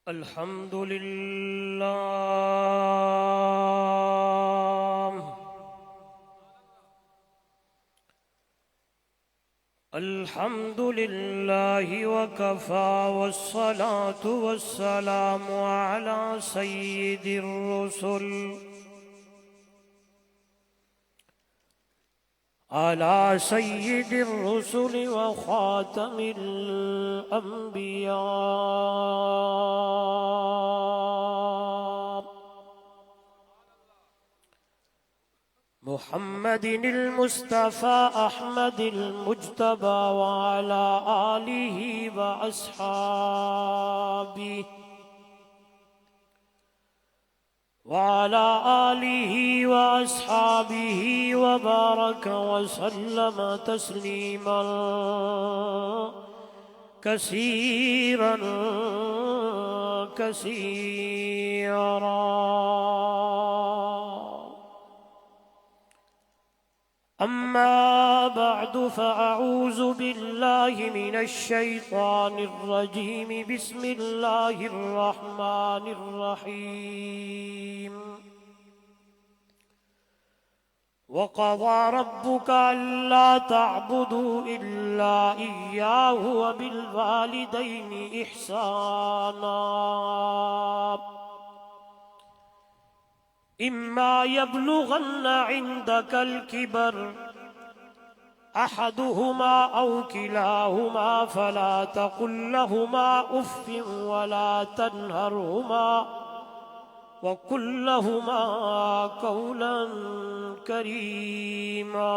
الحمد لله الحمد لله وكفى والصلاة والسلام على سيد الرسل وخاتم الأنبياء محمد المصطفى أحمد المجتبى وعلى آله وأصحابه وبارك وسلم تسليما كثيرا أما بعد فأعوذ بالله من الشيطان الرجيم بسم الله الرحمن الرحيم وقضى ربك ألا تعبدوا إلا إياه وبالوالدين إحسانا إما يبلغن عندك الكبر أحدهما أو كلاهما فلا تقل لهما أف ولا تنهرهما وقل لهما قولا كريما.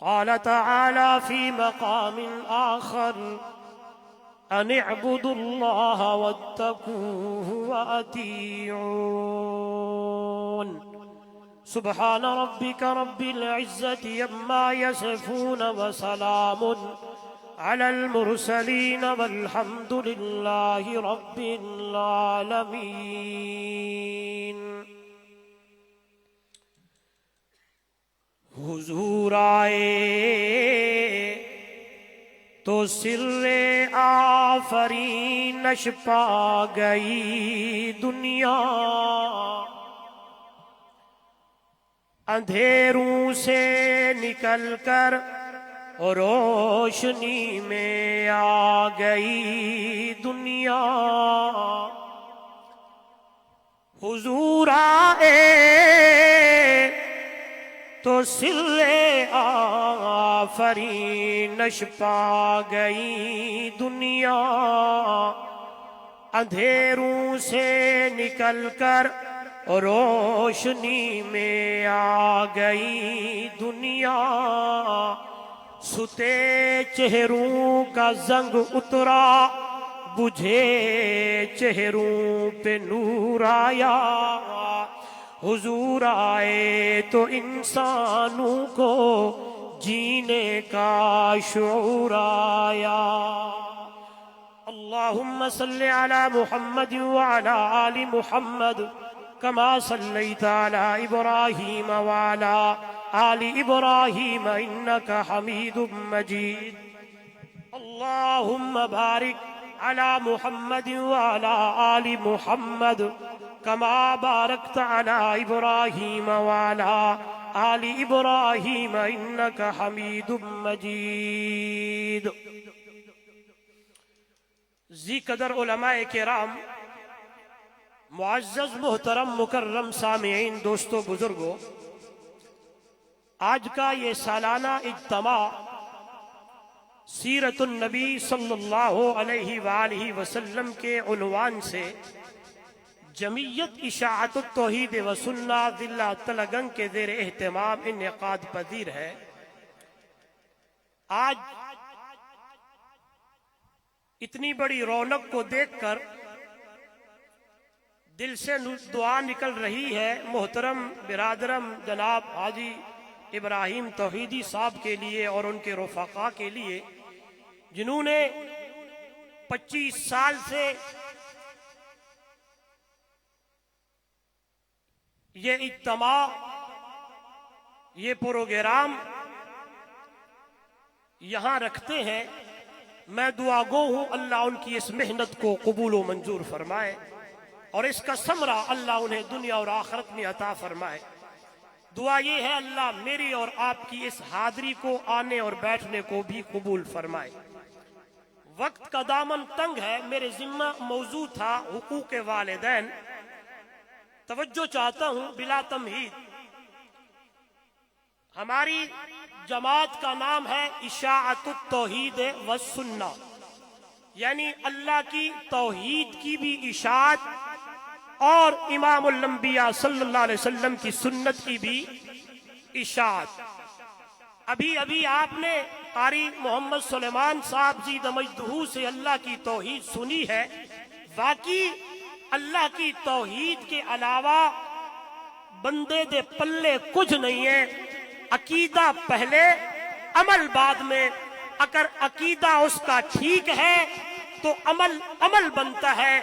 قال تعالى في مقام آخر أن اعبدوا الله واتقوه وأطيعون. سبحان ربك رب العزة عما يصفون وسلام على المرسلين والحمد لله رب العالمين. حضور آئے تو سر آفرینش پا گئی دنیا، اندھیروں سے نکل کر روشنی میں آ گئی دنیا. حضور آئے تو سر آفرینش پا گئی دنیا، اندھیروں سے نکل کر روشنی میں آ گئی دنیا. ستے چہروں کا زنگ اترا، بجھے چہروں پہ نور آیا. حضور آئے تو انسانوں کو جینے کا شعور آیا. اللہم صلی علی محمد وعلی آل محمد کما صلیت علی ابراہیم وعلی آل ابراہیم انکا حمید مجید. اللہم بارک علی محمد وعلی آل محمد کما بارکت علی ابراہیم وعلی آل ابراہیم انکا حمید مجید. ذی قدر علماء کرام، معزز محترم مکرم سامعین، دوستو بزرگو، آج کا یہ سالانہ اجتماع سیرت النبی صلی اللہ علیہ وآلہ وسلم کے عنوان سے جمعیت اشاعت التوحید و سنہ ضلع تلگنگ کے زیر اہتمام انعقاد پذیر ہے. آج اتنی بڑی رونق کو دیکھ کر دل سے دعا نکل رہی ہے محترم برادرم جناب حاجی ابراہیم توحیدی صاحب کے لیے اور ان کے رفقا کے لیے، جنہوں نے 25 سال سے یہ اجتماع، یہ پروگرام یہاں رکھتے ہیں میں دعا گو ہوں اللہ ان کی اس محنت کو قبول و منظور فرمائے اور اس کا ثمرہ اللہ انہیں دنیا اور آخرت میں عطا فرمائے۔ دعا یہ ہے اللہ میری اور آپ کی اس حاضری کو آنے اور بیٹھنے کو بھی قبول فرمائے۔ وقت کا دامن تنگ ہے، میرے ذمہ موضوع تھا حقوق والدین۔ توجہ چاہتا ہوں بلا تمہید، ہماری جماعت کا نام ہے اشاعت التوحید والسنہ، یعنی اللہ کی توحید کی بھی اشاعت اور امام الانبیاء صلی اللہ علیہ وسلم کی سنت کی بھی اشاعت۔ ابھی آپ نے قاری محمد سلیمان صاحب زید مجدہ سے اللہ کی توحید سنی ہے۔ واقعی اللہ کی توحید کے علاوہ بندے دے پلے کچھ نہیں ہے۔ عقیدہ پہلے عمل بعد میں، اگر عقیدہ اس کا ٹھیک ہے تو عمل بنتا ہے۔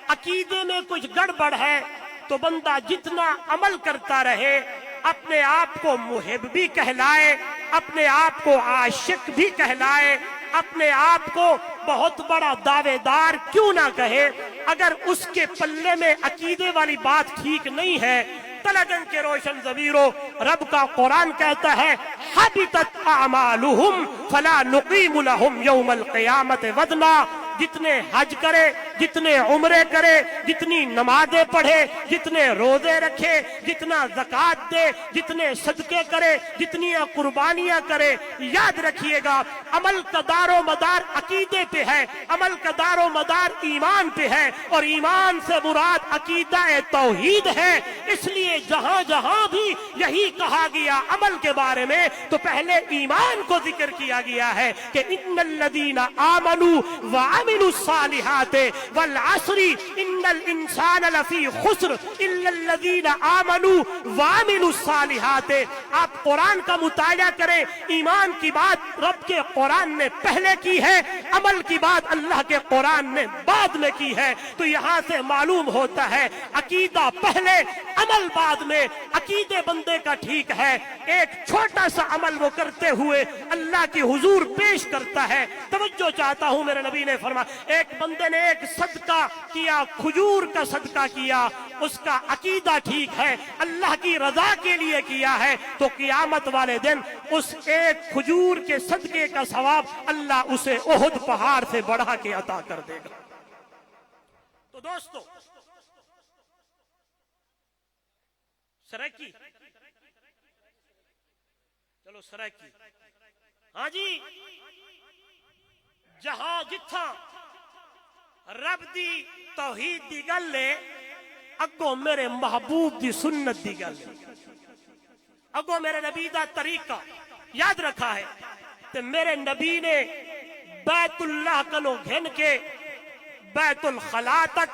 عقیدے میں کچھ گڑبڑ ہے تو بندہ جتنا عمل کرتا رہے، اپنے آپ کو محب بھی کہلائے، اپنے آپ کو عاشق بھی کہلائے، اپنے آپ کو بہت بڑا دعوے دار کیوں نہ کہے، اگر اس کے پلے میں عقیدے والی بات ٹھیک نہیں ہے، تلگن کے روشن ضمیروں، رب کا قرآن کہتا ہے حبطت اعمالہم فلا نقیم لہم یوم القیامت وزنا۔ جتنے حج کرے، جتنے عمرے کرے، جتنی نمازیں پڑھے، جتنے روزے رکھے، جتنا زکوٰۃ دے، جتنے صدقے کرے، جتنی قربانیاں کرے، یاد رکھیے گا عمل کا دار و مدار عقیدے پہ ہے، عمل کا دار و مدار ایمان پہ ہے، اور ایمان سے مراد عقیدہ توحید ہے۔ اس لیے جہاں جہاں بھی یہی کہا گیا عمل کے بارے میں تو پہلے ایمان کو ذکر کیا گیا ہے کہ ان الذین آمنوا وعملوا الصالحات والعصر ان الانسان لفی خسر الا الذین آمنوا وعملوا الصالحات۔ آپ قرآن کا مطالعہ کریں، ایمان کی بات رب کے قرآن نے پہلے کی ہے، عمل کی بات اللہ کے قرآن نے بعد میں کی ہے۔ تو یہاں سے معلوم ہوتا ہے عقیدہ پہلے عمل بعد میں۔ عقیدے بندے کا ٹھیک ہے، ایک چھوٹا سا عمل وہ کرتے ہوئے اللہ کی حضور پیش کرتا ہے۔ توجہ چاہتا ہوں، میرے نبی نے فرمایا ایک بندے نے ایک صدقہ کیا، کھجور کا صدقہ کیا، اس کا عقیدہ ٹھیک ہے، اللہ کی رضا کے لیے کیا ہے، تو قیامت والے دن اس ایک کھجور کے صدقے کا ثواب اللہ اسے احد پہاڑ سے بڑھا کے عطا کر دے گا۔ تو دوستو سرکی، چلو سرکی، ہاں جی، جہاں جتھاں رب دی توحید دی گل لے، اگو میرے محبوب دی سنت دی گل لے، اگو میرے نبی دا طریقہ یاد رکھا ہے۔ تے میرے نبی نے بیت اللہ کنو گھن کے بیت الخلا تک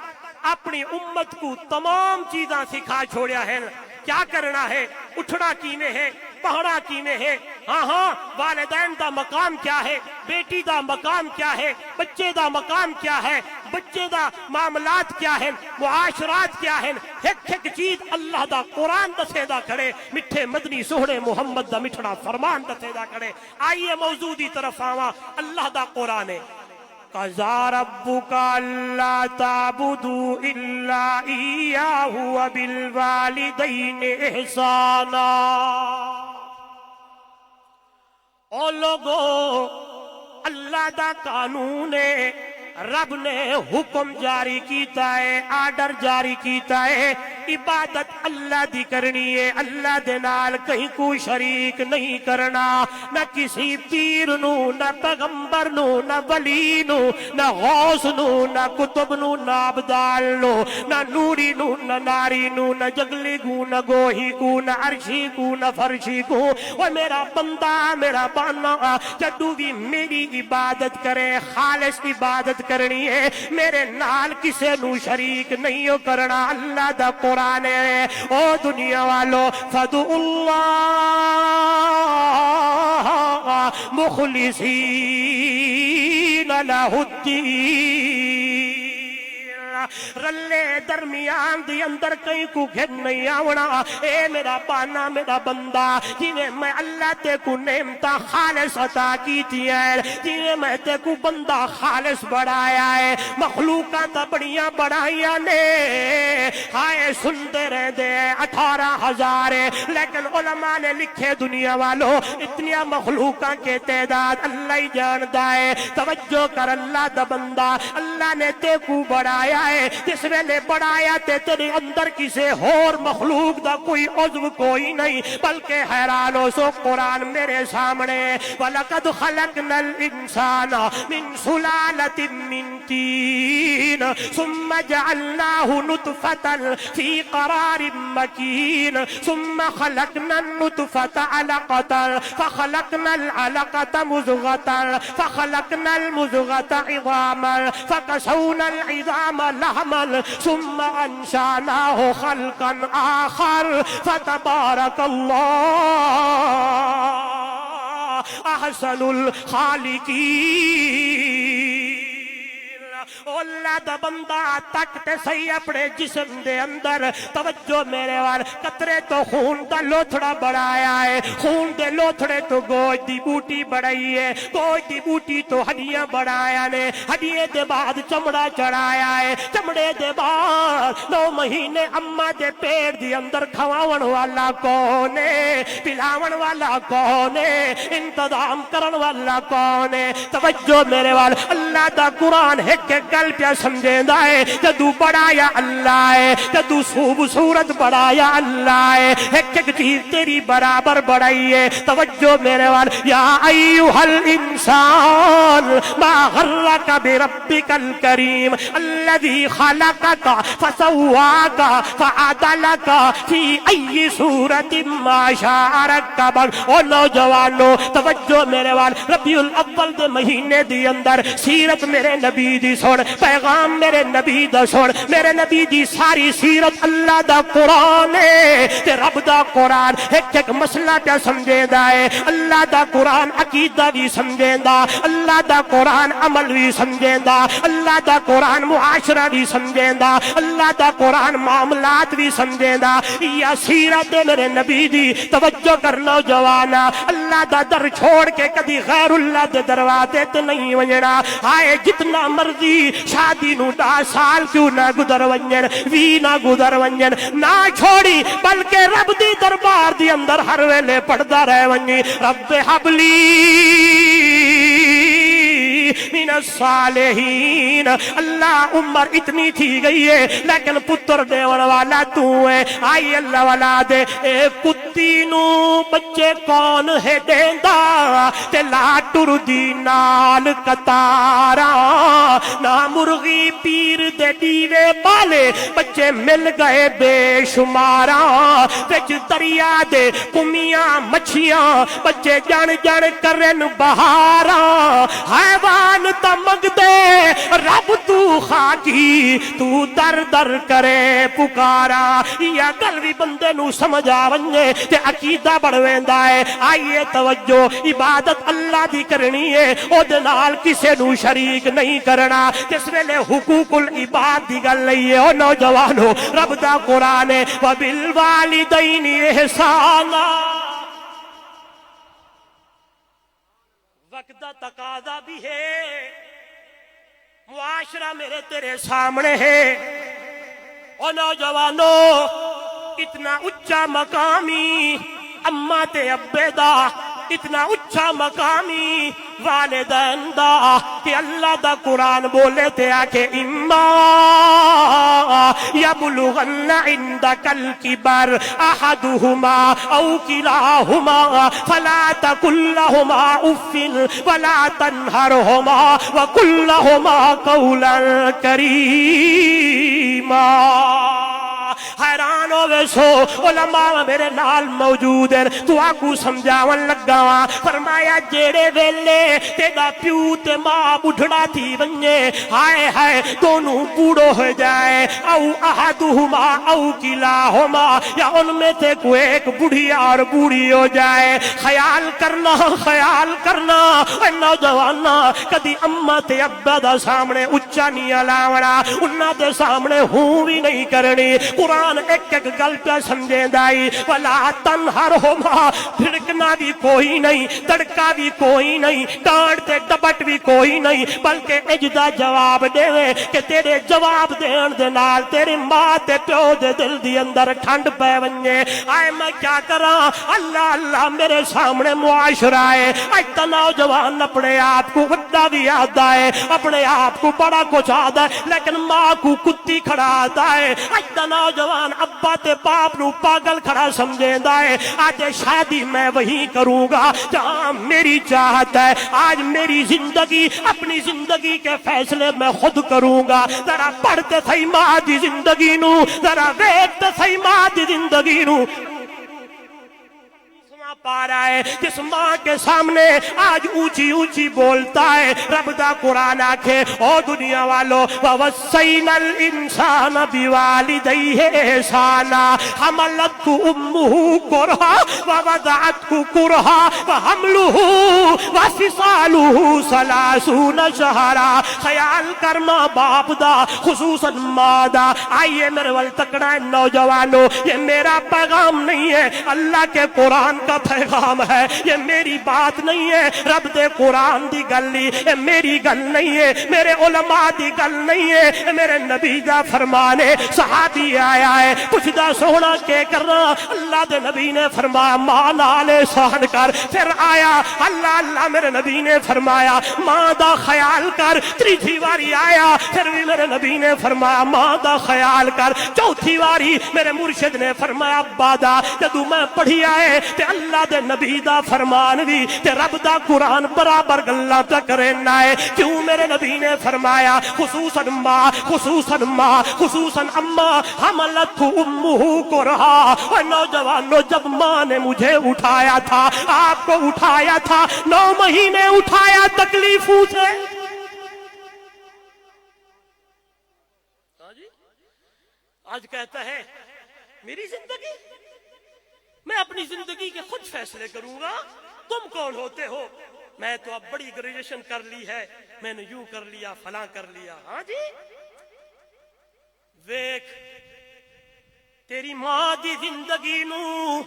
اپنی امت کو تمام چیزاں سکھا چھوڑیا ہے۔ کیا کرنا ہے، اٹھنا کینے ہے، پہنا کینے ہے، ہاں والدین دا مقام کیا ہے، بیٹی دا مقام کیا ہے، بچے دا مقام کیا ہے، بچے دا معاملات کیا ہیں، معاشرات کیا ہیں، ایک چیز اللہ دا قرآن دسے دا کھڑے، مٹھے مدنی سوہنے محمد دا مٹھڑا فرمان دسے دا کھڑے۔ آئیے موضوع دی طرف آواں، اللہ دا قرآن ہے قَضَىٰ رَبُّكَ أَلَّا تَعْبُدُوا إِلَّا إِيَّاهُ وَبِالْوَالِدَيْنِ إِحْسَانًا۔ او لوگو، اللہ دا قانون ہے، رب نے حکم جاری کیتا ہے، آرڈر جاری کیتا ہے، عبادت اللہ دی کرنی ہے، اللہ دے نال کہیں کو شریک نہیں کرنا، نہ کسی پیر نو، نہ پیغمبر نو، نہ ولی نو، نہ غوث نو، نہ کتب نو، نہ عبدال نو، نہ نوری نو، نہ ناری نو، نہ جگلی کو، نہ گوہی کو، نہ عرشی کو، نہ فرشی کو۔ وہ میرا بندہ، میرا بانا جدو بھی میری عبادت کرے، خالص عبادت کرنی ہے، میرے نال کسے نو شریک نہیں کرنا۔ اللہ دا قرآن ہے، او دنیا والو، فَادْعُوا اللَّهَ مُخْلِصِينَ لَهُ الدِّينَ۔ رلے درمیان دی اندر کئی کو گھن نہیں آونا اے میرا بانا میرا بندہ جنہیں میں اللہ تے کو نعمتہ خالص عطا کی تھی ہے جنہیں میں تے کو بندہ خالص بڑھایا ہے مخلوقاں تا بڑیاں بڑھائیاں نے ہائے سنتے رہ دے 18,000 لیکن علماء نے لکھے دنیا والوں اتنی مخلوقاں کے تعداد اللہ ہی جانتا ہے توجہ کر اللہ دا بندہ اللہ نے تے کو بڑھایا ہے جس ویلے بڑھایا تے تیرے اندر کسے اور مخلوق دا کوئی عضو کوئی نہیں بلکہ حیران ہو سو قرآن میرے سامنے وَلَقَدْ خَلَقْنَا الْإِنسَانَ مِنْ سُلَالَةٍ مِّن طِينٍ ثُمَّ جَعَلْنَاهُ نُطْفَةً فِي قَرَارٍ مَّكِينٍ ثُمَّ خَلَقْنَا النُّطْفَةَ عَلَقَةً فَخَلَقْنَا الْعَلَقَةَ مُضْغَةً فَخَلَقْنَا الْمُضْغَةَ عِظَامًا فَكَسَوْنَا الْعِظَامَ لَحْمًا ثُمَّ أَنشَأْنَاهُ خَلْقًا آخَرَ فَتَبَارَكَ اللَّهُ احسن الخالقین اللہ دا بندہ تکتے صحیح اپنے جسم دے اندر توجہ میرے وال قطرے تو خون دا لوتھڑا بڑھایا ہے خون دے لوتھڑے تو گوشت دی بوٹی بڑھائی ہے گوشت دی بوٹی تو ہڈیاں بڑھایا نے ہڈیے دے بعد چمڑا چڑھایا ہے چمڑے دے بعد 9 مہینے اماں دے پیٹ دی اندر کھواون والا کون ہے پلاون والا کون ہے انتظام کرن والا کون ہے توجہ میرے وال اللہ دا قرآن ہے کہ گل پیا سمجھیں دائے جدو بڑھایا اللہ ہے جدو صورت بڑھایا اللہ ہے ایک ایک چیز تیری برابر بڑھائی ہے توجہ میرے وال یا ایوہ الانسان ما غرک بربک الکریم الذی خلقک فسواک فعدلک فی ای صورت ما شاء رکبک او نوجوانو توجہ میرے وال ربیع الاول دے مہینے دی اندر سیرت میرے نبی دی سن پیغام میرے نبی دا سن میرے نبی دی ساری سیرت اللہ دا قرآن ہے تے رب دا قرآن ایک ایک مسئلہ پہ سمجھے دا ہے اللہ دا قرآن عقیدہ بھی سمجھے دا اللہ دا قرآن عمل بھی سمجھے دا اللہ دا قرآن معاشرہ بھی سمجھے دا اللہ دا قرآن معاملات بھی سمجھے دا یا سیرت میرے نبی دی توجہ کرنا جوانا اللہ دا در چھوڑ کے کدی غیر اللہ دے دروازے تے نہیں وجنا آئے جتنا مرضی شادی نو 10 سال کیوں نہ گزر ونجن وی نہ گزر ونجن نہ چھوڑی بلکہ رب دی دربار دی اندر ہر ویلے پڑھدا رہ ونجی رب حبلی من الصالحین اللہ عمر اتنی تھی گئی ہے لیکن پتر دیون والا تو ہے آئی اللہ والا دے اے کتی نو بچے کون ہے دیندا تے لا ٹر دی نال کتارا نہ مرغی پیر دے دیوے بالے بچے مل گئے بے شمارا وچ دریا دے کمیاں مچھیاں بچے جان جان کرن بہارا حیوان تمگ دے رب تو خاکی تو در در کرے پکارا یا گل بھی بندے نو سمجھا ونجے تے عقیدہ بڑھویندا ہے آئیے توجہ عبادت اللہ دی کرنی ہے او دے نال کسے نو شریک نہیں کرنا جس ویلے حقوق العباد دی گل لئی ہے او نوجوانو رب دا قرآن ہے وبالوالدین احسانا وقت دا تقاضا بھی ہے معاشرہ میرے تیرے سامنے ہے او نوجوانو اتنا اچھا مقامی اماں تے ابے دا اتنا اچھا مقامی والدین دا کہ اللہ دا قرآن بولے تے آکے اما یبلغن عندک الکبر احدہما او کلاہما فلا تقل لہما اف ولا تنہرہما وقل لہما قولا کریما حیران ہوئے سو علماء میرے نال موجود ہیں تو آکو سمجھاون لگا وا فرمایا جیڑے ویلے تیرا پیو تے ماں بڑھڑا تھی ونجے ہائے ہائے دونوں بوڑھو ہو جائے او احدہما او کلاہما یا ان میں سے کوئی ایک بڑھیا اور بوڑھی ہو جائے خیال کرنا اے نوجوانا کدی اماں تے ابا دا سامنے اچا نہیں الاونا انہاں دے سامنے ہوں بھی نہیں کرنی قرآن ایک ایک گل پہ سمجھے دائی ولا تنہرہما پھڑکنا بھی کوئی نہیں تڑکا بھی کوئی نہیں ڈانٹ تے ڈبٹ بھی کوئی نہیں بلکہ اجدا جواب دے کہ تیرے جواب دین دے نال تیری ماں تے پیو دے دل دی اندر ٹھنڈ پے ونجے آئے میں کیا کراں اللہ اللہ میرے سامنے معاشرہ ہے اج نوجوان اپنے آپ کو بڑا بھی آتا ہے اپنے آپ کو بڑا کچھ آتا ہے لیکن ماں کو کتی کھڑا آتا ہے اج نوجوان ابا تے باپ نو پاگل کھڑا سمجھے ہے آج شادی میں وہی کروں گا جہاں میری چاہت ہے آج میری زندگی اپنی زندگی کے فیصلے میں خود کروں گا ذرا پڑھتے صحیح ماں دی زندگی نو ذرا ویکھتے صحیح ماں دی زندگی نو پا رہا ہے جس ماں کے سامنے آج اونچی اونچی بولتا ہے رب دا قرآن آکھے او دنیا والو وَوَصَّيْنَا الْإِنسَانَ بِوَالِدَيْهِ إِحْسَانًا حَمَلَتْهُ أُمُّهُ كُرْهًا وَوَضَعَتْهُ كُرْهًا وَحَمْلُهُ وَفِصَالُهُ 30 شَهْرًا خیال کرنا باپ دا خصوصاً ماں دا آئیے میرے وال تکڑا ہے نوجوانوں یہ میرا پیغام نہیں ہے اللہ کے قرآن کا پیغام ہے یہ میری بات نہیں ہے رب دے قرآن دی گلی یہ میری گل نہیں ہے میرے علماء دی گل نہیں ہے میرے نبی دا فرمان ہے صحابی آیا ہے پوچھدا سونا کے کرنا اللہ دے نبی نے فرمایا ماں نال احسان کر پھر آیا اللہ اللہ میرے نبی نے فرمایا ماں دا خیال کر تیسری واری آیا پھر بھی میرے نبی نے فرمایا ماں دا خیال کر چوتھی واری میرے مرشد نے فرمایا ابا دا جدوں میں پڑھی آئے تے اللہ دے نبی دا فرمان بھی تے رب دا قرآن برابر گلاں تے کرنا ہے کیوں میرے نبی نے فرمایا خصوصاً ماں خصوصاً اماں حملت امہ کرہا اور نوجوانوں جب ماں نے مجھے اٹھایا تھا آپ کو اٹھایا تھا 9 مہینے اٹھایا تکلیفوں سے آج کہتا ہے میری زندگی میں اپنی زندگی کے خود فیصلے کروں گا تم کون ہوتے ہو میں تو اب بڑی گریجویشن کر لی ہے میں نے یوں کر لیا فلاں کر لیا ہاں جی ویکھ تیری ماں دی زندگی نو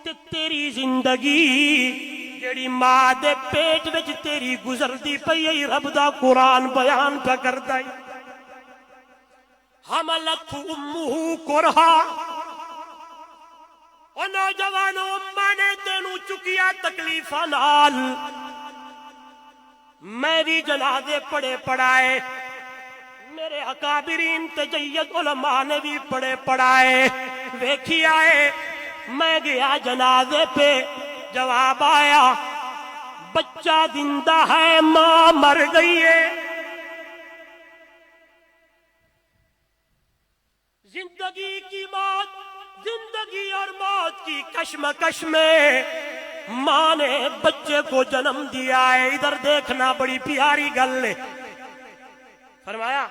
تے تیری زندگی جیڑی ماں دے پیٹ وچ تیری گزردی پئی ہے رب دا قرآن بیان پہ کردا ہے حملت امہ کرہا اور نوجوانوں اماں نے تینوں چکیا تکلیفاں نال میں بھی جنازے پڑھے پڑھائے میرے اکابرین تجید علماء نے بھی پڑھے پڑھائے ویکھی آئے میں گیا جنازے پہ جواب آیا بچہ زندہ ہے ماں مر گئی ہے زندگی کی موت زندگی اور موت کی کشمکش میں ماں نے بچے کو جنم دیا ہے ادھر دیکھنا بڑی پیاری گل ہے فرمایا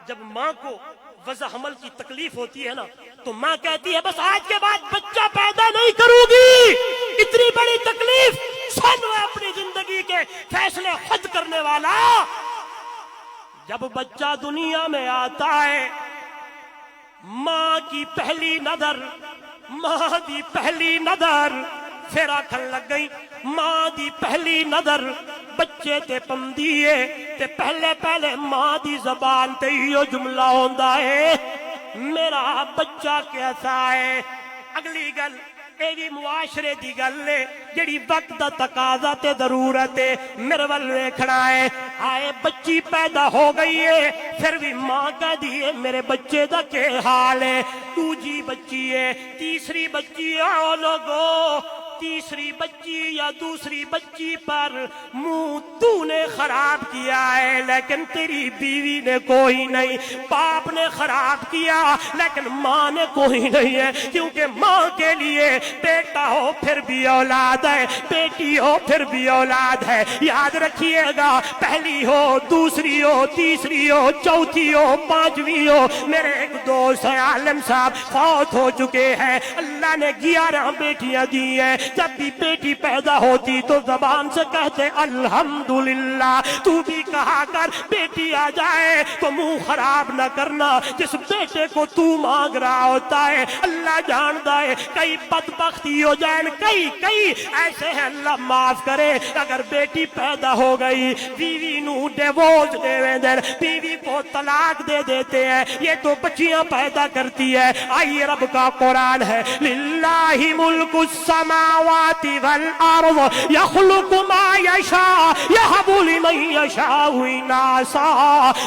جب ماں کو وضع حمل کی تکلیف ہوتی ہے نا تو ماں کہتی ہے بس آج کے بعد بچہ پیدا نہیں کروں گی اتنی بڑی تکلیف سن وہ اپنی زندگی کے فیصلے خود کرنے والا جب بچہ دنیا میں آتا ہے ماں کی پہلی نظر پھر آکھن لگ گئی ماں دی پہلی نظر بچے تے پمدی ہے تے پہلے ماں دی زبان تے یہ جملہ ہوندا ہے میرا بچہ کیسا ہے اگلی گل اے بھی معاشرے دی گل ہے جڑی وقت دا تقاضا تے ضرورت ہے میرے ول ویکھنا ہے آئے بچی پیدا ہو گئی ہے پھر بھی ماں کہہ دی ہے میرے بچے دا کے حال ہے دوسری بچی ہے تیسری بچی ہے او لوگو تیسری بچی یا دوسری بچی پر منہ تو نے خراب کیا ہے لیکن تیری بیوی نے کوئی نہیں، باپ نے خراب کیا لیکن ماں نے کوئی نہیں ہے، کیونکہ ماں کے لیے بیٹا ہو پھر بھی اولاد ہے، بیٹی ہو پھر بھی اولاد ہے۔ یاد رکھیے گا، پہلی ہو، دوسری ہو، تیسری ہو، چوتھی ہو، پانچویں ہو۔ میرے ایک دوست ہے عالم صاحب، فوت ہو چکے ہیں، اللہ نے 11 بیٹیاں دی ہیں، جب بھی بیٹی پیدا ہوتی تو زبان سے کہتے الحمدللہ۔ تو بھی کہا کر بیٹی آ جائے تو منہ خراب نہ کرنا، جس بیٹے کو تو مانگ رہا ہوتا ہے اللہ جانتا ہے کئی بدبختی ہو جائیں، کئی ایسے ہیں، اللہ معاف کرے۔ اگر بیٹی پیدا ہو گئی بیوی نو ڈیورس دے دیں، بیوی کو طلاق دے دیتے ہیں، یہ تو بچیاں پیدا کرتی ہے۔ آئیے رب کا قرآن ہے، للہ ملک السماوات والارض یخلق ما یشاء یہب لمن یشاء اناثا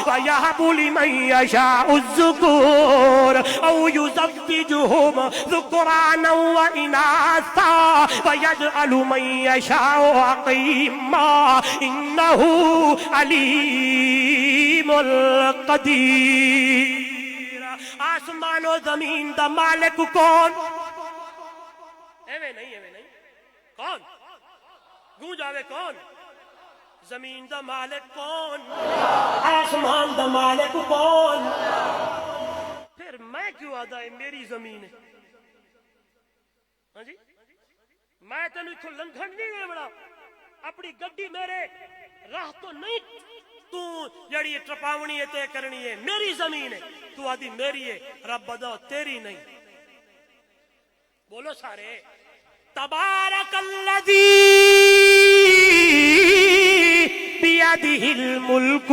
ویہب لمن یشاء الذکور او یزوجہم ذکرانا واناثا ویجعل من یشاء عقیما انہ علیم القدیر۔ آسمان و زمین دا مالک کون؟ ایویں نہیں کون؟ گونج آوے کون؟ زمین دا مالک کون؟ آسمان دا مالک کون؟ پھر میں کیوں آدھا ہے میری زمین ہے؟ ہاں جی، میں تینوں اتھوں لنگھن نہیں گئے بڑا، اپنی گڈی میرے راہ تو نہیں تو جڑی ٹپاونی ہے تے کرنی ہے، میری زمین ہے، تو آدھی میری ہے، رب بدا تیری نہیں۔ بولو سارے، تبارک الذی بیدہ الملک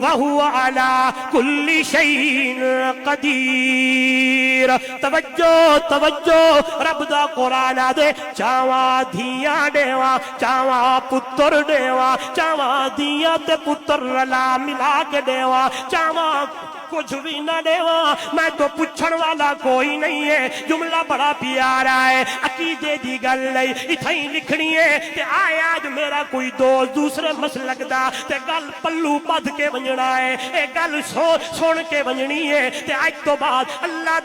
وہو علی کل شیء قدیر۔ توجہ رب دا قرآن دے، چاواں دھیاں ڈیواں، چاواں پتر ڈیواں، چاواں دھیاں تے پتر رلا ملا کے ڈیواں، چاواں کچھ بھی نہ دیواں، میں تو پوچھن والا کوئی نہیں ہے۔ جملہ بڑا پیارا ہے، عقیدے دی گل نہیں، اتھائیں لکھنی ہے تے آئے آج میرا کوئی دوست دوسرے مسلک دا تے گل پلو بدھ کے ونجنا ہے، اے گل سن کے ونجنی ہے تے آج تو بعد اللہ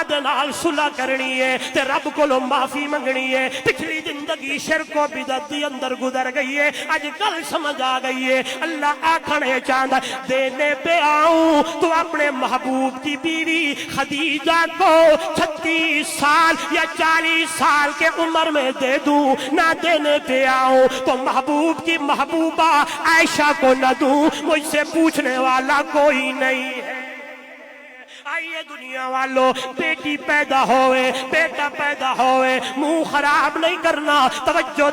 دے نال صلح کرنی ہے تے رب کولوں معافی منگنی ہے۔ پچھلی زندگی شرک و بدعت دی اندر گزر گئی ہے، اج گل سمجھ آ گئی ہے۔ اللہ آکھنے چاہندا دینے پہ آؤں تو اپنے محبوب کی بیوی خدیجہ کو 36 سال یا 40 سال کے عمر میں دے دوں، نہ دینے پہ آؤں تو محبوب کی محبوبہ عائشہ کو نہ دوں، مجھ سے پوچھنے والا کوئی نہیں ہے۔ آئیے دنیا والو، بیٹی پیدا ہوئے، بیٹا پیدا ہوئے، منہ خراب نہیں کرنا۔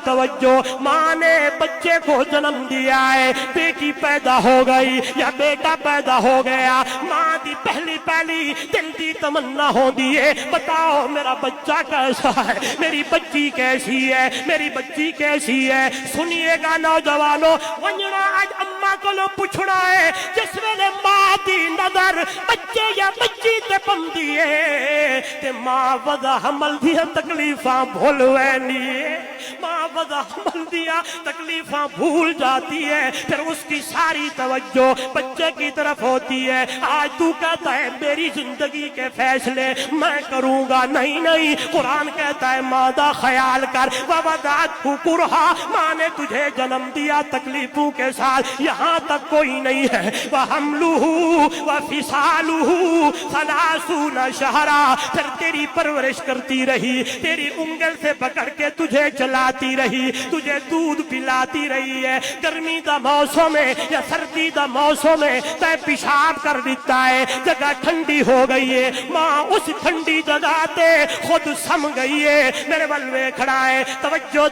توجہ، ماں نے بچے کو جنم دیا ہے، بیٹی پیدا ہو گئی یا بیٹا پیدا ہو گیا، ماں دی پہلی دل دی تمنا ہوندی ہے، بتاؤ میرا بچہ کیسا ہے، میری بچی کیسی ہے، میری بچی کیسی ہے۔ سنیے گا نوجوانوں، ونجنا آج اماں کو لو پوچھنا ہے، جس ویلے ماں دی نظر بچے یا بچی تے پندی ہے تے ماں وضع حمل دیا تکلیفاں بھول وینی ہے، ماں وضع حمل دیا تکلیفاں بھول جاتی ہے، پھر اس کی ساری توجہ بچے کی طرف ہوتی ہے۔ آج تو کہتا ہے میری زندگی کے فیصلے میں کروں گا، نہیں، قرآن کہتا ہے ماں دا خیال کر، وَوَضَعَتْهُ كُرْهًا، ماں نے تجھے جنم دیا تکلیفوں کے ساتھ، یہاں تک کوئی نہیں ہے۔ وَحَمْلُهُ وَفِصَالُهُ 30 شہرا، پھر تیری پرورش کرتی رہی، تیری انگل سے پکڑ کے تجھے چلاتی رہی، تجھے دودھ پلاتی رہی ہے۔ گرمی دا موسم ہے یا سردی دا موسم ہے، تے پیشاب کر دیتا ہے، جگہ ٹھنڈی ہو گئی ہے، ماں اس ٹھنڈی جگہ تے خود سم گئی ہے، میرے بلوے کھڑا ہے۔ توجہ،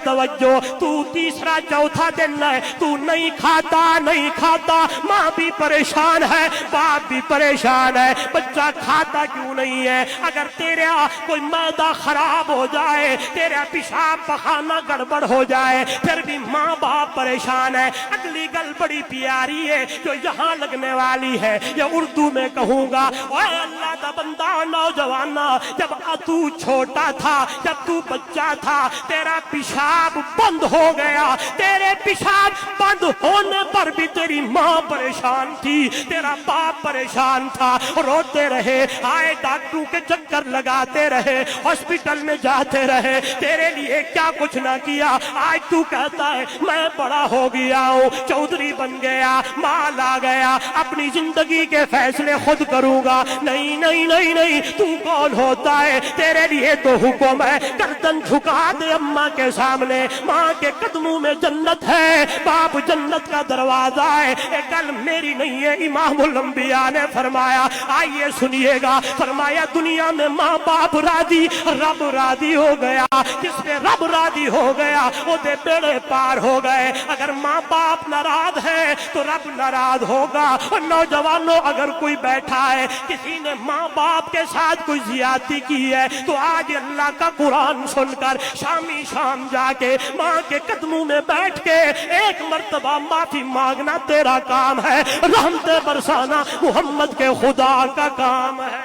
تو تیسرا چوتھا دن ہے، تو نہیں کھاتا، ماں بھی پریشان ہے، باپ بھی پریشان ہے، بچہ کھاتا کیوں نہیں ہے؟ اگر تیرا کوئی معدہ خراب ہو جائے، تیرا پیشاب پخانہ گڑبڑ گڑبڑ ہو جائے پھر بھی ماں باپ پریشان ہے۔ اگلی گل بڑی پیاری ہے جو یہاں لگنے والی ہے، یہ اردو میں کہوں گا۔ اے اللہ دا بندہ نوجوانا، جب تو چھوٹا تھا، جب تو بچہ تھا، تیرا پیشاب بند ہو گیا، تیرے پیشاب بند ہونے پر بھی تیری ماں پریشان تھی، تیرا باپ پریشان تھا، روتے رہے، آئے ڈاکٹروں کے چکر لگاتے رہے، ہاسپٹل میں جاتے رہے، تیرے لیے کیا کچھ نہ کیا۔ آج تو کہتا ہے میں بڑا ہو گیا ہوں، چودھری بن گیا، مال آ گیا، اپنی زندگی کے فیصلے خود کروں گا۔ نہیں نہیں نہیں نہیں، تو کون ہوتا ہے؟ تیرے لیے تو حکم ہے گردن جھکا دے اماں کے سامنے، ماں کے قدموں میں جنت ہے، باپ جنت کا دروازہ ہے۔ ایک گل میری نہیں ہے، امام الانبیاء نے فرمایا، آئیے سنیے گا، فرمایا دنیا میں ماں باپ راضی، رب راضی ہو گیا، جس پہ رب راضی ہو گیا وہ دے بیڑے پار ہو گئے۔ اگر ماں باپ ناراض ہے تو رب ناراض ہوگا۔ اور نوجوانوں اگر کوئی بیٹھا ہے کسی نے ماں باپ کے ساتھ کوئی زیادتی کی ہے تو آج اللہ کا قرآن سن کر شامی شام جا کے ماں کے قدموں میں بیٹھ کے ایک مرتبہ معافی مانگنا تیرا کام ہے، رحمت برسانا محمد کے خدا کا کام ہے۔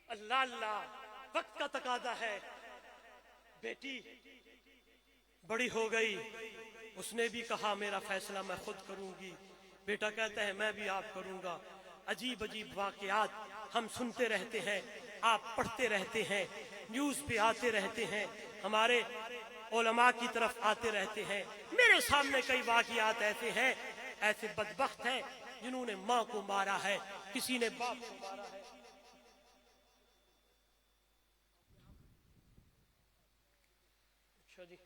اللہ اللہ، وقت کا تقاضا ہے۔ بیٹی بڑی ہو گئی، اس نے بھی کہا میرا فیصلہ میں خود کروں گی۔ بیٹا کہتا ہے میں بھی آپ کروں گا۔ عجیب عجیب واقعات ہم سنتے رہتے ہیں، آپ پڑھتے رہتے ہیں، نیوز پہ آتے رہتے ہیں، ہمارے علماء کی طرف آتے رہتے ہیں۔ میرے سامنے کئی واقعات ایسے ہیں، ایسے بدبخت ہیں جنہوں نے ماں کو مارا ہے، کسی نے باپ کو مارا ہے۔ اچھا جی،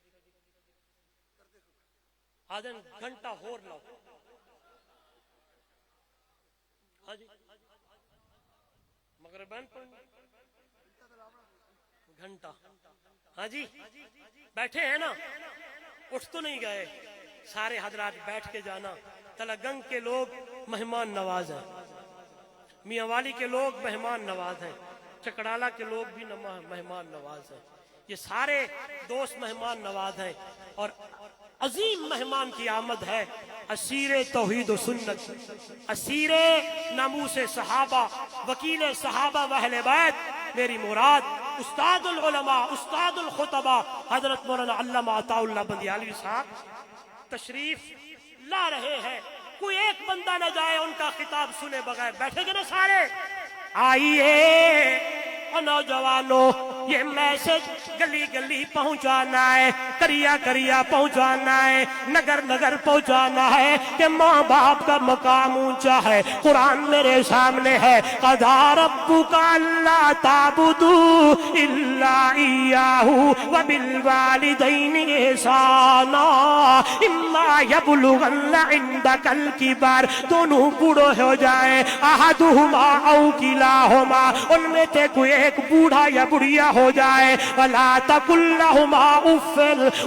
آدھا گھنٹہ ہور لاؤ۔ ہاں جی، مغربین گھنٹہ۔ ہاں جی، بیٹھے ہیں نا، اٹھ تو نہیں گئے، سارے حضرات بیٹھ کے جانا۔ تلگنگ کے لوگ مہمان نواز ہیں، میاں والی کے لوگ مہمان نواز ہیں، چکڑالا کے لوگ بھی مہمان نواز ہیں، یہ سارے دوست مہمان نواز ہیں۔ اور عظیم مہمان کی آمد ہے، اسیر توحید و سنت، اسیر ناموس صحابہ، وکیل صحابہ و اہل بیت، میری مراد استاد العلماء، استاد الخطبہ حضرت مولانا علامہ عطا اللہ بندیالوی صاحب تشریف لا رہے ہیں۔ کوئی ایک بندہ نہ جائے ان کا خطاب سنے بغیر، بیٹھے گے نا سارے؟ آئیے اور نوجوانوں، یہ میسج گلی گلی پہنچانا ہے، کریا کریا پہنچانا ہے، نگر نگر پہنچانا ہے کہ ماں باپ کا مقام اونچا ہے۔ قرآن میرے سامنے ہے، قَضَىٰ رَبُّكَ أَلَّا تَعْبُدُوا إِلَّا إِيَّاهُ وَبِالْوَالِدَيْنِ إِحْسَانًا إِمَّا يَبْلُغَنَّ عِندَكَ الْكِبَرَ، دونوں بوڑھے ہو جائیں، أَحَدُهُمَا أَوْ كِلَاهُمَا، ان میں سے کوئی ایک بوڑھا یا بڑھیا ہو جائے، وَلَا تَقُلْ لَهُمَا أُفٍّ،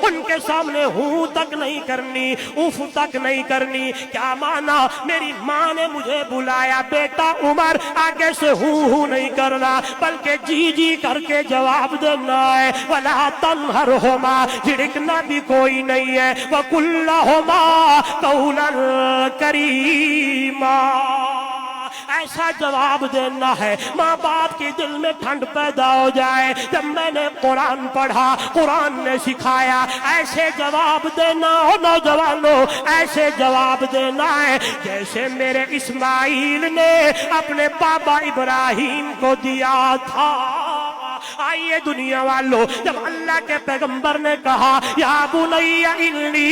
ان کے سامنے ہوں تک نہیں کرنی، اف تک نہیں کرنی۔ کیا مانا؟ میری ماں نے مجھے بلایا، بیٹا عمر آگے سے ہوں نہیں کرنا بلکہ جی جی کر کے جواب دینا ہے۔ وَلَا تَنْهَرْهُمَا، جھڑکنا بھی کوئی نہیں ہے۔ وَقُلْ لَهُمَا قَوْلًا كَرِيمًا، ایسا جواب دینا ہے ماں باپ کے دل میں ٹھنڈ پیدا ہو جائے۔ جب میں نے قرآن پڑھا، قرآن نے سکھایا، ایسے جواب دینا ہو نوجوانوں، ایسے جواب دینا ہے جیسے میرے اسماعیل نے اپنے بابا ابراہیم کو دیا تھا۔ آئیے دنیا والوں، جب اللہ کے پیغمبر نے کہا یا بنی انی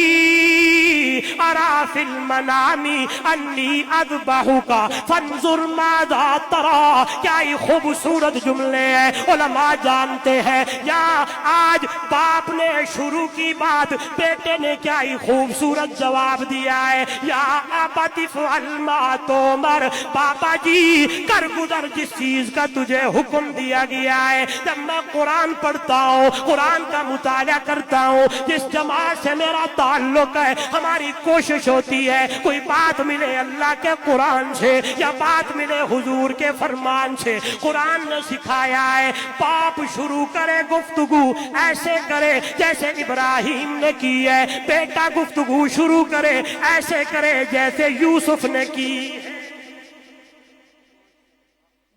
ارا فی المنام انی اذبحک فانظر ماذا تری، کیا یہ خوبصورت جملے ہیں، علماء جانتے ہیں۔ یا آج باپ نے شروع کی بات، بیٹے نے کیا ہی خوبصورت جواب دیا ہے، یا ابت افعل ما تؤمر، بابا جی کر گزر جس چیز کا تجھے حکم دیا گیا ہے۔ جب میں قرآن پڑھتا ہوں، قرآن کا مطالعہ کرتا ہوں، جس جماعت سے میرا تعلق ہے، ہماری کوشش کوشش ہوتی ہے کوئی بات ملے اللہ کے قرآن سے یا بات ملے حضور کے فرمان سے. قرآن نے سکھایا ہے باپ شروع کرے گفتگو ایسے کرے جیسے ابراہیم نے کی ہے, بیٹا گفتگو شروع کرے ایسے کرے جیسے یوسف نے کی.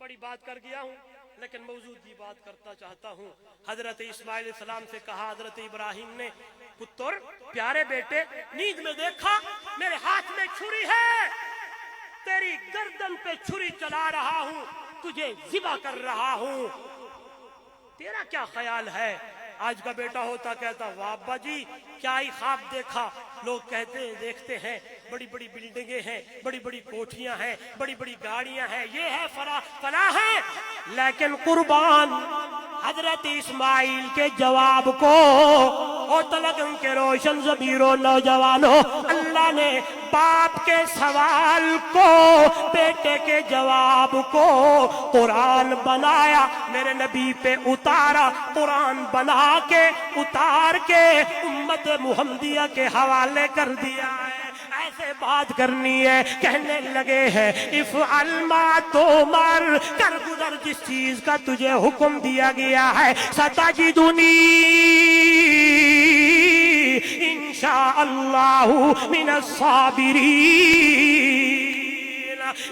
بڑی بات کر گیا ہوں لیکن موضوع کی بات کرتا چاہتا ہوں. حضرت اسماعیل علیہ السلام سے کہا حضرت ابراہیم نے, پتر پیارے بیٹے نیند میں دیکھا میرے ہاتھ میں چھری ہے, تیری گردن پہ چھری چلا رہا ہوں, تجھے ذبح کر رہا ہوں, تیرا کیا خیال ہے؟ آج کا بیٹا ہوتا کہتا واہ ابا جی کیا ہی خواب دیکھا. لوگ کہتے ہیں دیکھتے ہیں بڑی بڑی بلڈنگیں ہیں, بڑی بڑی کوٹھیاں ہیں, بڑی بڑی گاڑیاں ہیں, یہ ہے فلاں ہے. لیکن قربان حضرت اسماعیل کے جواب کو او تلگن کے روشن ضمیروں نوجوانوں, اللہ نے باپ کے سوال کو بیٹے کے جواب کو قرآن بنایا, میرے نبی پہ اتارا, قرآن بنا کے اتار کے امت محمدیہ کے حوالے کر دیا ہے. ایسے بات کرنی ہے, کہنے لگے ہیں افعل ما تؤمر, کر گزر جس چیز کا تجھے حکم دیا گیا ہے. ستجدنی انشاءاللہ من الصابرین,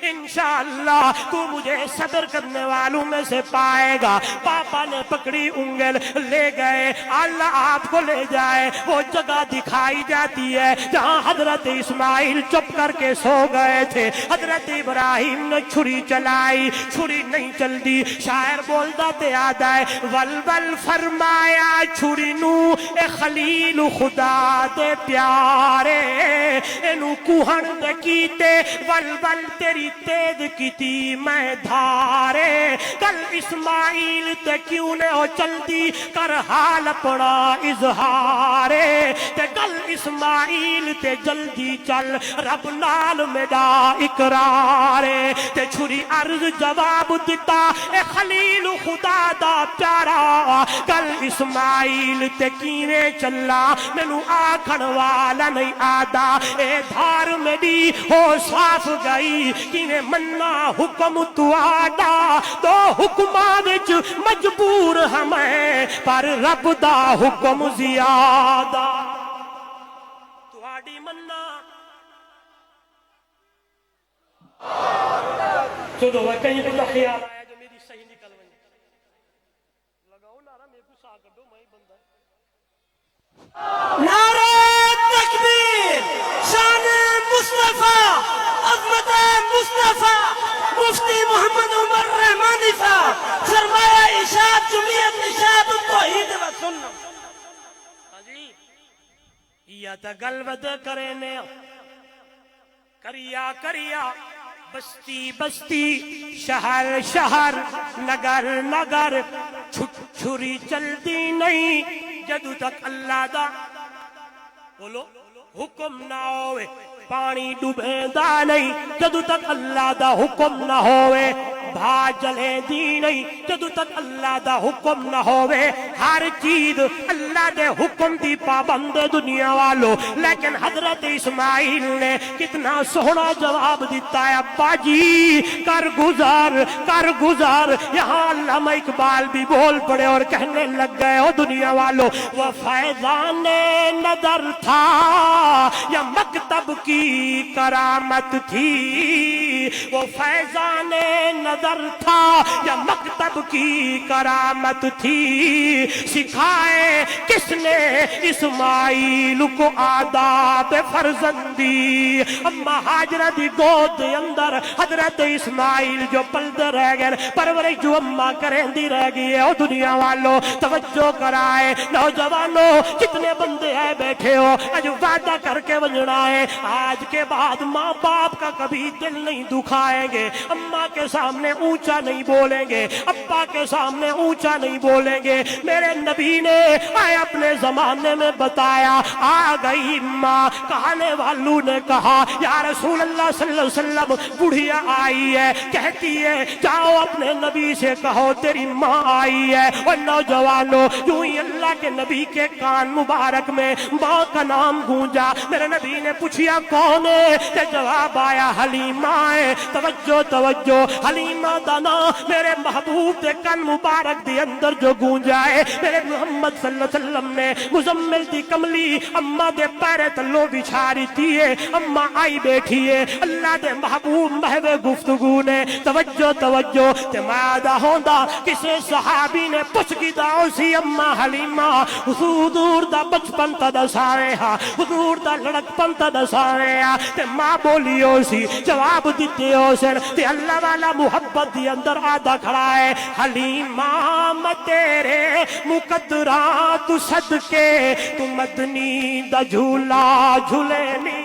انشاءاللہ تو مجھے صبر کرنے والوں میں سے پائے گا. پاپا نے پکڑی انگل لے گئے, اللہ آپ کو لے جائے. وہ جگہ دکھائی جاتی ہے جہاں حضرت اسماعیل چپ کر کے سو گئے تھے. حضرت ابراہیم نے چھری چلائی, چھری نہیں چلتی. شاعر بولتا تے آدھا ہے ولول فرمایا چھری نو اے خلیل خدا دے پیارے, اینو کوہن دے کیتے ولول تیری تیز کیتی میں دھارے. کل اسماعیل تے کیوں نے ہو چلدی کر حال اپنا اظہارے, تے کل اسماعیل تے جلدی چل رب نال میرا اقرارے. تے چھری عرض جواب دیتا اے خلیل خدا دا پیارا, کل اسماعیل تے کینے چلا مینو آکھن والا نہیں آدا. اے دھار میری ہو صاف گئی کینے مننا حکم تو آڈا. تو حکماں وچ مجبور ہمیں پر رب دا حکم زیادہ. تو آڈی مننا تو دو کہیں تو خیال آیا جو میری صحیح نکل ونی لگاؤ نعرہ میرے کو سا کر دو میں بندہ. نعرہ تکبیر, شان مصطفیٰ, عظمت مصطفیٰ, مفتی محمد عمر رحمانی صاحب, سرمایہ اشاعت جمعیت اشاعت توحید و سنت. ہاں جی یا تا گلود کرنے کریا کریا, بستی بستی, شہر شہر, نگر نگر, چھری چلتی نہیں جدو تک اللہ دا بولو حکم نہ ہوئے. پانی ڈوبے دا نہیں جدو تک اللہ دا حکم نہ ہوئے. بھا جلے دی نہیں جدو تک اللہ دا حکم نہ ہوئے. ہر چیز اللہ دے حکم دی پابند دنیا والو. لیکن حضرت اسماعیل نے کتنا سونا جواب دیتا ہے, ابا جی کر گزر کر گزر. یہاں علامہ اقبال بھی بول پڑے اور کہنے لگ گئے او دنیا والو, وہ فیضان نظر تھا یا مکتب کی کرامت تھی. وہ فیضان نظر تھا یا مکتب کی کرامت تھی. سکھائے کس نے اسماعیل کو آداب فرزندی. اما ہاجرہ دی گود اندر حضرت اسماعیل جو پلدے رہ گئے, پرورش جو اما کریں دی رہ گئی ہے. او دنیا والو توجہ کرائے, نوجوانوں جتنے بندے ہیں بیٹھے ہو, اج وعدہ کر کے ونجنا ہے آج کے بعد ماں باپ کا کبھی دل نہیں دکھائیں گے. اماں کے سامنے اونچا نہیں بولیں گے, ابا کے سامنے اونچا نہیں بولیں گے. میرے میرے نبی نے آئے اپنے زمانے میں بتایا، آ گئی ماں، کہنے والوں نے کہا یا رسول اللہ صلی اللہ علیہ وسلم بڑھیا آئی ہے، کہتی ہے جاؤ اپنے نبی سے کہو تیری ماں آئی ہے۔ اور نوجوانوں یوں ہی اللہ کے نبی کے کان مبارک میں ماں کا نام گونجا۔ میرے نبی نے پوچھا کون ہے؟ تے جواب آیا حلیمہ ہے۔ توجہ توجہ، حلیمہ دا نام میرے محبوب دے کان مبارک دے اندر جو گونجا ہے، میرے محمد صلی اللہ علیہ وسلم نے مزمل دی کملی اماں دے پیرے تلو بچھاری تھی ہے۔ اماں آئی بیٹھی ہے، اللہ دے محبوب محو گفتگو نے توجہ توجہ تے مادہ ہوندا کسے صحابی نے پوچھ کی داؤ سی اماں حلیمہ حضور دا بچپن تا دسارے ہاں، حضور دا لڑکپن تا دسارے ہاں، تے ماں بولی ہو سی جواب دیتے ہو سن تے اللہ والا محبت دی اندر آدھا کھڑا ہے۔ حلیمہ میں تیرے مقدرات صدقے تو مدنی دا جھولا جھولینی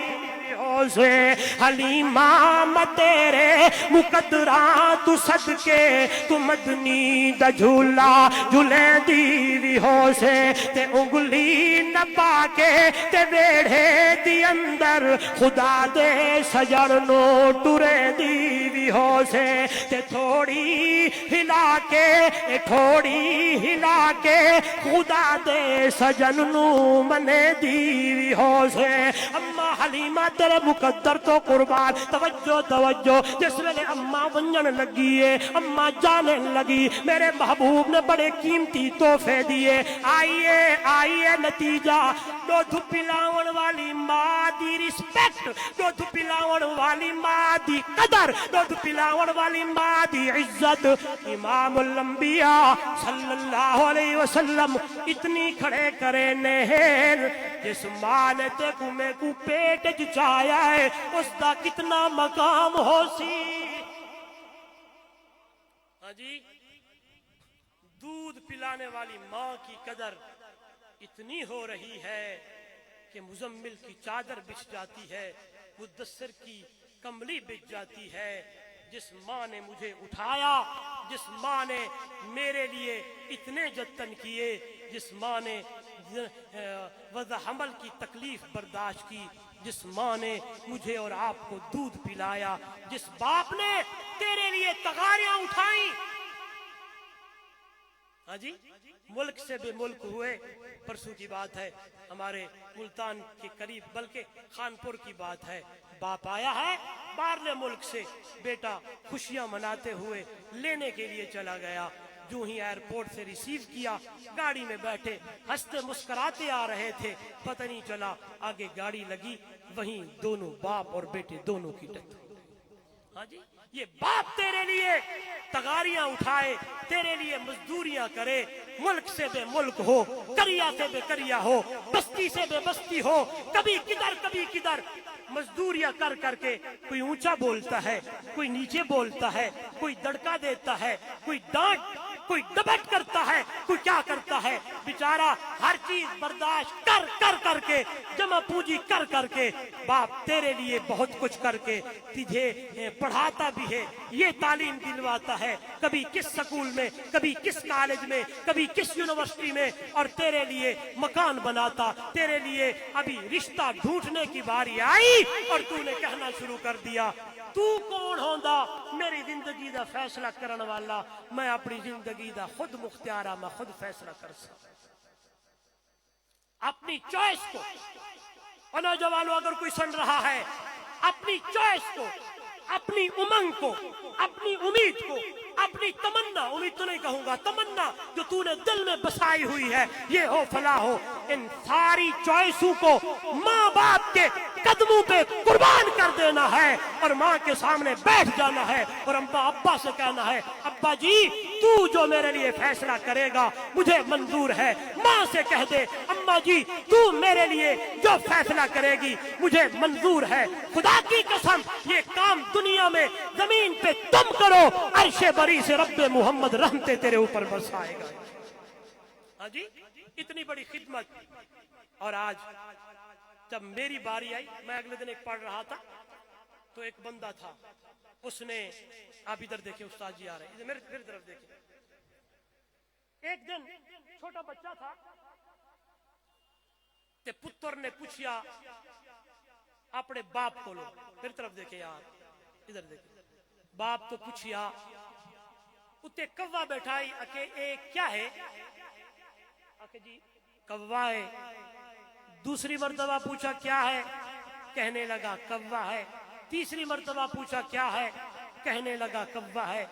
سے، حلیمہ میں تیرے مقدرات صدقے تو مدنی دا جھولا جھولے دیوی ہو سے، تے انگلی نہ پاکے تے ویڑھے دی اندر خدا دے سجڑنو ٹرے دیوی ہو سے، تے تھوڑی ہلا کے خدا دے سجننو منے دیوی ہو سے۔ اما حلیمہ تیرے مقدر تو قربان، توجہ توجہ، جس ویلے اماں ونجن لگی ہے، اماں جانے لگی، میرے محبوب نے بڑے قیمتی تحفے دیے۔ آئیے نتیجہ، دودھ پلاون والی ماں دی رسپیکٹ، دودھ پلاون والی ماں دی قدر، دودھ پلاون والی ماں دی عزت۔ امام الانبیاء صلی اللہ علیہ وسلم اتنی کھڑے کرے نہر، جس ماں نے تے کو میں کو پیٹ چایا ہے اس دا کتنا مقام ہو سی۔ ہاں جی، دودھ پلانے والی ماں کی قدر اتنی ہو رہی ہے کہ مزمل کی چادر بچھ جاتی ہے، مدثر کی کملی بچھ جاتی ہے۔ جس ماں نے مجھے اٹھایا، جس ماں نے میرے لیے اتنے جتن کیے، جس ماں نے وضع حمل کی تکلیف برداشت کی، جس ماں نے مجھے اور آپ کو دودھ پلایا، جس باپ نے تیرے لیے تغاریاں اٹھائیں۔ ہاں جی، ملک سے بے ملک ہوئے، پرسوں کی بات ہے، ہمارے ملتان کے قریب بلکہ خانپور کی بات ہے، باپ آیا ہے باہرلے ملک سے، بیٹا خوشیاں مناتے ہوئے لینے کے لیے چلا گیا، جو ہی ایئرپورٹ سے ریسیو کیا، گاڑی میں بیٹھے ہنستے مسکراتے آ رہے تھے، پتہ نہیں چلا آگے گاڑی لگی، وہیں دونوں باپ اور بیٹے دونوں کی ڈیتھ۔ ہاں جی، یہ باپ تیرے لیے تغاریاں اٹھائے، تیرے لیے مزدوریاں کرے، ملک سے بے ملک ہو، کریا سے بے کریا ہو، بستی سے بے بستی ہو، کبھی کدھر مزدوریاں کر کر کے کوئی اونچا بولتا ہے، کوئی نیچے بولتا ہے، کوئی دڑکا دیتا ہے، کوئی ڈانٹ، کوئی ڈبٹ کرتا ہے، کوئی کیا کرتا ہے، بیچارہ ہر چیز برداشت کر کے جمع پونجی کر کے باپ تیرے لیے بہت کچھ کر کے تجھے پڑھاتا بھی ہے، یہ تعلیم دلواتا ہے، کبھی کس سکول میں، کبھی کس کالج میں، کبھی کس یونیورسٹی میں، اور تیرے لیے مکان بناتا، تیرے لیے ابھی رشتہ ڈھونڈنے کی باری آئی اور تو نے کہنا شروع کر دیا تو کون ہوندا میری زندگی دا فیصلہ کرن والا، میں اپنی زندگی دا خود مختارہ، میں خود فیصلہ کر سکتا اپنی چوائس کو۔ اور نوجوانوں اگر کوئی سن رہا ہے، اپنی چوائس کو، اپنی امنگ کو، اپنی امید کو، اپنی تمنا، امید تو نہیں کہوں گا، تمنا جو تو نے دل میں بسائی ہوئی ہے، یہ ہو فلاح ہو، ان ساری چوائسوں کو ماں باپ کے قدموں پہ قربان کر دینا ہے اور ماں کے سامنے بیٹھ جانا ہے اور ابا سے کہنا ہے ابا جی تو جو میرے لیے فیصلہ کرے گا مجھے منظور ہے۔ ماں سے کہہ دے اما جی تو میرے لیے جو فیصلہ کرے گی مجھے منظور ہے، خدا کی قسم یہ کام دنیا میں زمین پہ تم کرو، عرش بری سے رب محمد رحمتے تیرے اوپر برسائے گا۔ ہاں جی، اتنی بڑی خدمت۔ اور آج جب میری باری آئی، میں اگلے دن ایک پڑھ رہا تھا تو ایک بندہ تھا، اس نے، آپ ادھر دیکھیں استاد جی آ رہے ہیں، میرے طرف دیکھیں، ایک دن چھوٹا بچہ تھا تے پتر نے پوچھیا اپنے باپ کو، لو میری طرف دیکھے یار، ادھر دیکھے، باپ تو پوچھیا اتے کوا بیٹھائی، اکے اے کیا ہے؟ اکے جی کوا ہے۔ دوسری مرتبہ پوچھا کیا ہے؟ کہنے لگا کوا ہے۔ تیسری مرتبہ پوچھا کیا ہے؟ کہنے لگا کوا ہے۔